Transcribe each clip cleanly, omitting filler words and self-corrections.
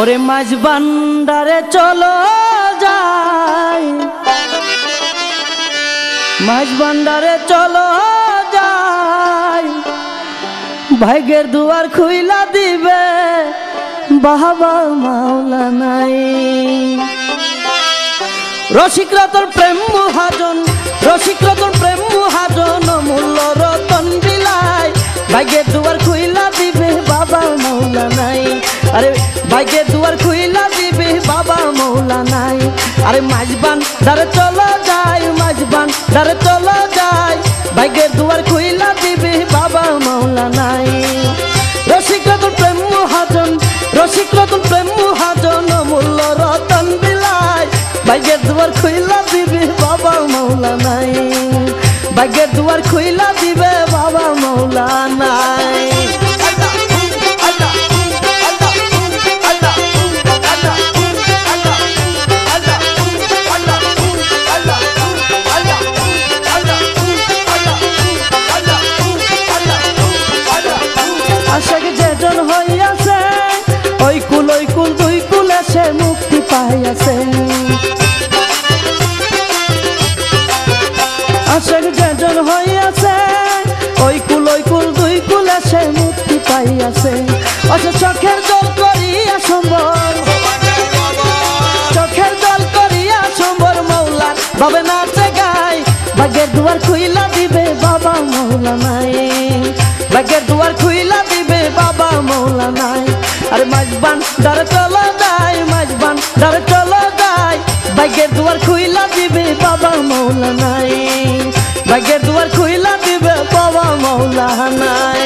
ওরে মাঝ ভান্ডারে চলো যাই, মাঝ ভান্ডারে চলো যাই, ভাগ্যের দুয়ার খুইলা দিবে বাবা মাওলা নাই। রসিকরা তোর প্রেম মহাজন, রসিকরা তোর প্রেম মহাজন, মূল্য রতন বিলায়, ভাগ্যের দুয়ার খুইলা দিবে বাবা মাওলা নাই। আরে ভাগ্যের দুয়ার খুইলা দিবে বাবা মাওলা নাই। আরে মাঝ ভান্ডারে চলো যাই, মাঝ ভান্ডারে চলো যাই, ভাগ্যের দুয়ার খুইলা দিবে বাবা মাওলা নাই। রসিকরা তোর প্রেম মহাজন, রসিকরা তোর প্রেম মহাজন, মূল্য রতন বিলায়, ভাগ্যের দুয়ার খুইলা দিবে বাবা মাওলা নাই। ভাগ্যের দুয়ার খুইলা দিবে বাবা মাওলা নাই। আশাকে যেজন হইয়াছে ওই কুল দুই কুলে সে মুক্তি পাইয়াছে। আশাকে যেজন হইয়াছে ওই কুল দুই কুলে সে মুক্তি পাইয়াছে। অথচ চোখের জল করিয়া সম্বর, চোখের জল করিয়া সম্বর মৌলার ভাবে নাচে গায়, ভাগ্যের দুয়ার খুইলা দিবে বাবা মাওলা নাই। ভাগ্যের দুয়ার খুইলা দিবে বাবা মাওলা নাই। আরে মাঝ ভান্ডারে চলো যাই, মাঝ ভান্ডারে চলো যাই, ভাগ্যের দুয়ার খুইলা দিবে বাবা মাওলা নাই। ভাগ্যের দুয়ার খুইলা দিবে বাবা মাওলা নাই।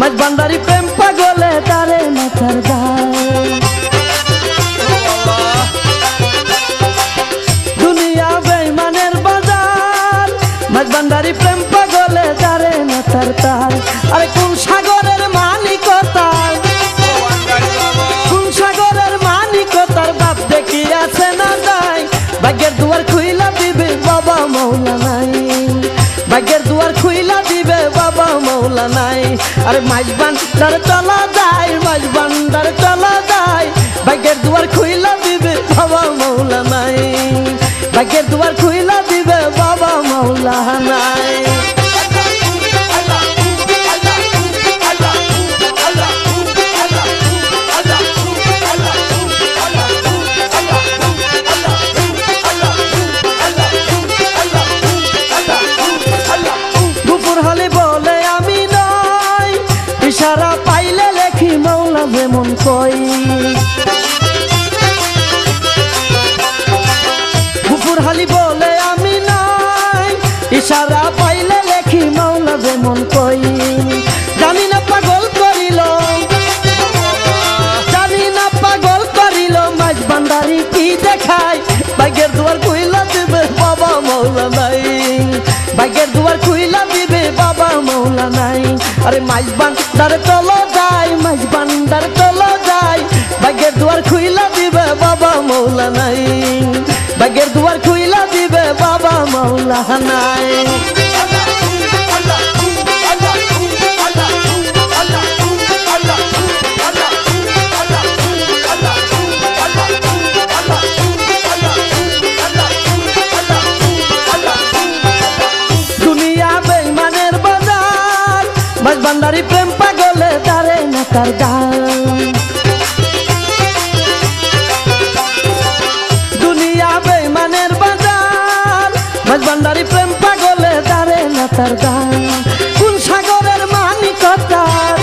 মাঝ ভান্ডারি প্রেম পাগলে তারে মাথার গায়, দুনিয়া বেঈমানের বাজার, মাঝ ভান্ডারি প্রেম পাগলে তারে মাথার তার। আরে কোন সাগরের মানিকতার, কোন সাগরের মানিকতার বাপ দেখিয়াছে না যায়, ভাগ্যের দুয়ার খুইলা দিবে বাবা মাওলা নাই। ভাগ্যের দুয়ার খুইলা দিবে বাবা মাওলা নাই। আরে মাঝ ভান্ডারে চলো যাই, মাঝ ভান্ডারে চলো যাই, ভাগ্যের দুয়ার খুইলা দিবে বাবা মাওলা নাই। ভাগ্যের দুয়ার খুইলা দিবে বাবা মাওলা নাই। ইশারা পাইলে লেখি মাওলা যেমন কই, গুপুর হালি বলে আমি নাই, ইশারা পাইলে লেখি মাওলা যেমন কই। জানি না পাগল করিল, জানি না পাগল করিল, মাঝ ভান্ডারি কি দেখায়, ভাগ্যের দুয়ার খুইলা দিবে বাবা মাওলা নাই। ভাগ্যের দুয়ার খুইলা দিবে বাবা মাওলা নাই। আরে মাঝ ভান্ডারে চলো যাই, মাঝ ভান্ডারে চলো যাই, ভাগ্যের দুয়ার খুইলা দিবে বাবা মাওলা নাই। ভাগ্যের দুয়ার খুইলা দিবে বাবা মাওলা নাই। মাঝ ভান্ডারি প্রেম পাগলে তারে মাথার গান, দুনিয়া বেঈমানের বাজার, মাঝ ভান্ডারি প্রেম পাগলে তারে মাথার গান। কোন সাগরের মানিকতার,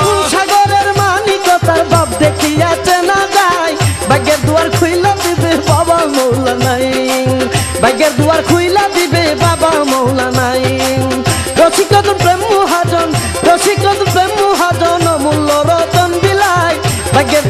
কোন সাগরের মানিকতার বাপ দেখিয়াছে না যায়, ভাগ্যের দুয়ার খুইলা দিবে বাবা মাওলা নাই। ভাগ্যের দুয়ার খুইলা দিবে বাবা মাওলা নাই। রসিকরা তোর প্রেম মহাজন, রসিকরা তোর প্রেম মহাজন, মূল্য রতন বিলায়, ভাগ্যের